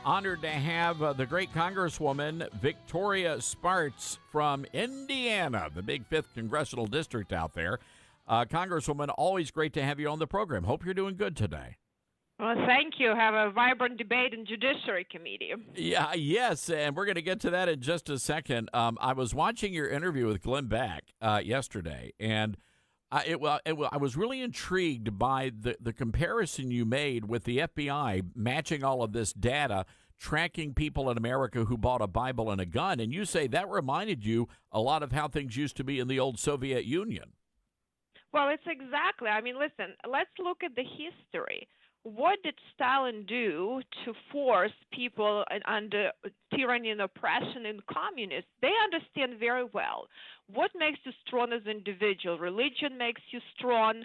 Honored to have the great Congresswoman Victoria Spartz from Indiana, the big 5th Congressional District out there. Congresswoman, always great to have you on the program. Hope you're doing good today. Well, thank you. Have a vibrant debate in Judiciary Committee. Yes, and we're going to get to that in just a second. I was watching your interview with Glenn Beck yesterday, and I was really intrigued by the comparison you made with the FBI matching all of this data, tracking people in America who bought a Bible and a gun. And you say that reminded you a lot of how things used to be in the old Soviet Union. Well, it's exactly. I mean, listen, let's look at the history. What did Stalin do to force people under tyranny and oppression and communists? They understand very well what makes you strong as an individual. Religion makes you strong.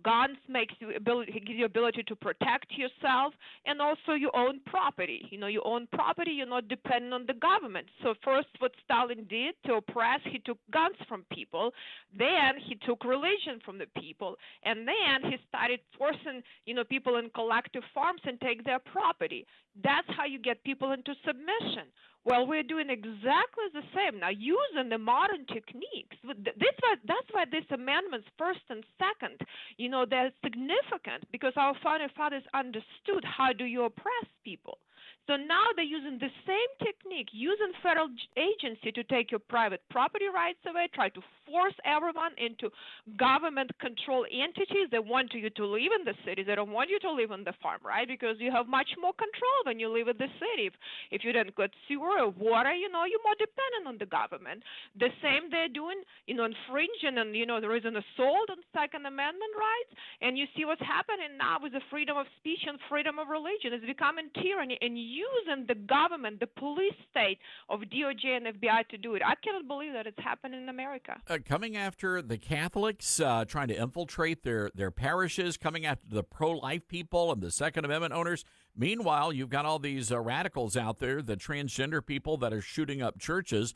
Guns makes you give you ability to protect yourself, and also you own property. You own property. You're not dependent on the government. So first, what Stalin did to oppress, he took guns from people. Then he took religion from the people, and then he started forcing people in collective farms and take their property. That's how you get people into submission. Well, we're doing exactly the same now, using the modern techniques. That's why these amendments, first and second, they're significant, because our founding fathers understood how do you oppress people. So now they're using the same technique, using federal agency to take your private property rights away, try to force everyone into government-controlled entities. They want you to live in the city. They don't want you to live on the farm, right? Because you have much more control when you live in the city. If you don't get sewer or water, you're more dependent on the government. The same they're doing, infringing, and, there is an assault on Second Amendment rights. And you see what's happening now with the freedom of speech and freedom of religion. It's becoming tyranny, and using the government, the police state of DOJ and FBI to do it. I cannot believe that it's happening in America. Coming after the Catholics, trying to infiltrate their parishes, coming after the pro-life people and the Second Amendment owners. Meanwhile, you've got all these radicals out there, the transgender people that are shooting up churches.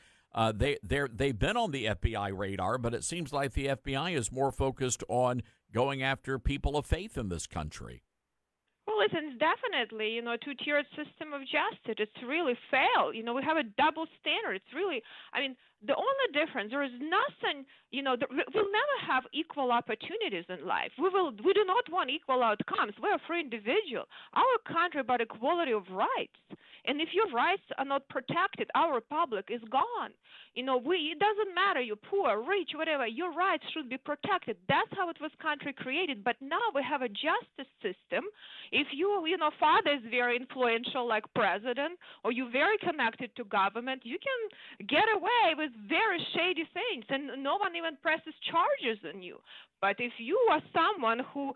They've been on the FBI radar, but it seems like the FBI is more focused on going after people of faith in this country. Well, listen, it's definitely, two-tiered system of justice. It's really failed. We have a double standard. It's really, the only difference, there is nothing, we'll never have equal opportunities in life. We do not want equal outcomes. We're a free individual. Our country about equality of rights. And if your rights are not protected, our republic is gone. It doesn't matter, you're poor, rich, whatever, your rights should be protected. That's how it was country created. But now we have a justice system. If father is very influential like president, or you're very connected to government, you can get away with very shady things, and no one even presses charges on you. But if you are someone who,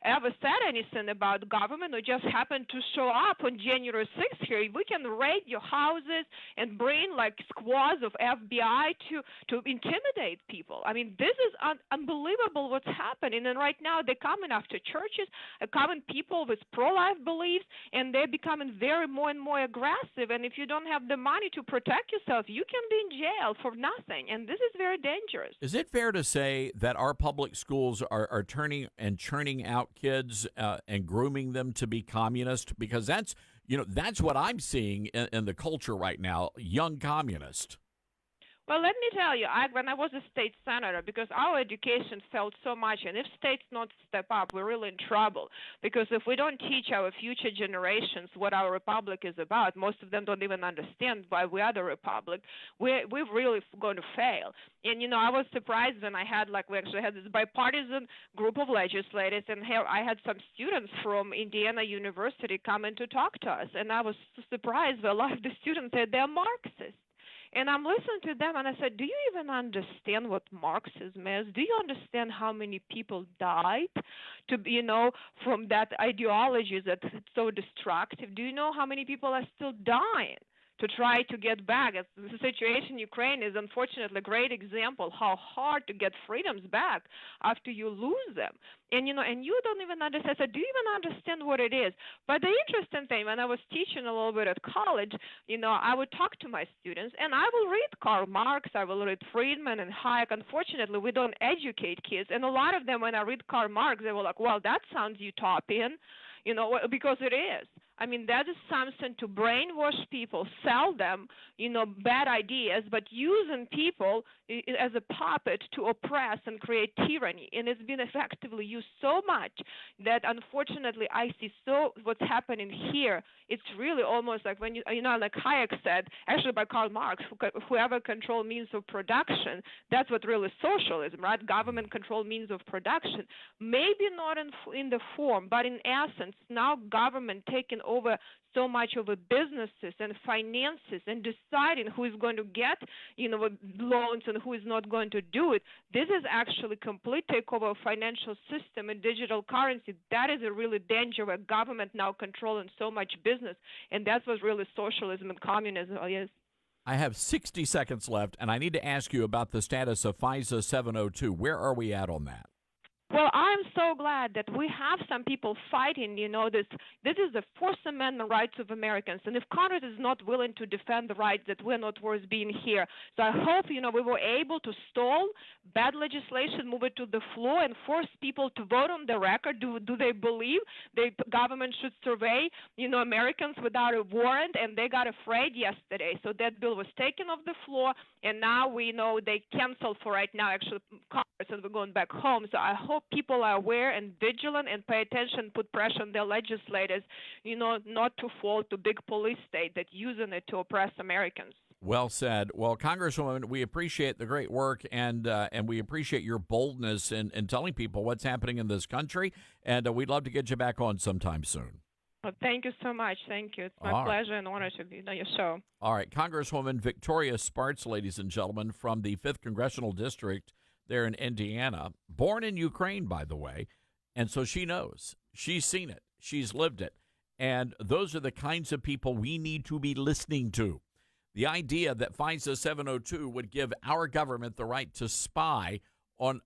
ever said anything about government or just happened to show up on January 6th here, we can raid your houses and bring squads of FBI to intimidate people. This is unbelievable what's happening. And right now they're coming after churches, coming people with pro-life beliefs, and they're becoming more and more aggressive. And if you don't have the money to protect yourself, you can be in jail for nothing. And this is very dangerous. Is it fair to say that our public schools are turning and churning out kids and grooming them to be communist? Because that's what I'm seeing in the culture right now, young communist. Well, let me tell you, when I was a state senator, because our education failed so much, and if states not step up, we're really in trouble. Because if we don't teach our future generations what our republic is about, most of them don't even understand why we are the republic, we're really going to fail. And, I was surprised when we actually had this bipartisan group of legislators, and here I had some students from Indiana University come in to talk to us, and I was surprised that a lot of the students said they're Marxists. And I'm listening to them, and I said, do you even understand what Marxism is? Do you understand how many people died from that ideology that's so destructive? Do you know how many people are still dying to try to get back? The situation in Ukraine is unfortunately a great example how hard to get freedoms back after you lose them. And you don't even understand. So do you even understand what it is? But the interesting thing, when I was teaching a little bit at college, I would talk to my students, and I will read Karl Marx, I will read Friedman and Hayek. Unfortunately, we don't educate kids. And a lot of them, when I read Karl Marx, they were like, well, that sounds utopian, because it is. I mean, that is something to brainwash people, sell them, bad ideas, but using people as a puppet to oppress and create tyranny. And it's been effectively used so much that unfortunately I see what's happening here. It's really almost like when like Hayek said, actually by Karl Marx, whoever control means of production, that's what really socialism, right? Government control means of production. Maybe not in the form, but in essence, now government taking over so much of the businesses and finances and deciding who is going to get, loans and who is not going to do it. This is actually complete takeover of financial system and digital currency. That is a really danger where government now controlling so much business, and that's what really socialism and communism is. I have 60 seconds left, and I need to ask you about the status of FISA 702. Where are we at on that? Well, I'm so glad that we have some people fighting, this is the Fourth Amendment rights of Americans. And if Congress is not willing to defend the rights, that we're not worth being here. So I hope, we were able to stall bad legislation, move it to the floor, and force people to vote on the record. Do they believe the government should survey, Americans without a warrant? And they got afraid yesterday. So that bill was taken off the floor, and now we know they canceled for right now, actually, Congress, and we're going back home. So I hope people are aware and vigilant and pay attention, put pressure on their legislators, not to fall to big police state that using it to oppress Americans. Well said. Well, Congresswoman, we appreciate the great work, and we appreciate your boldness in telling people what's happening in this country, and we'd love to get you back on sometime soon. Well, thank you so much. Thank you. It's my pleasure and honor to be on your show. All right. Congresswoman Victoria Spartz, ladies and gentlemen, from the 5th Congressional District there in Indiana, born in Ukraine, by the way, and so she knows. She's seen it. She's lived it. And those are the kinds of people we need to be listening to. The idea that FISA 702 would give our government the right to spy on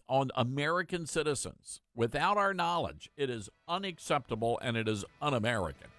American citizens without our knowledge, it is unacceptable and it is un-American.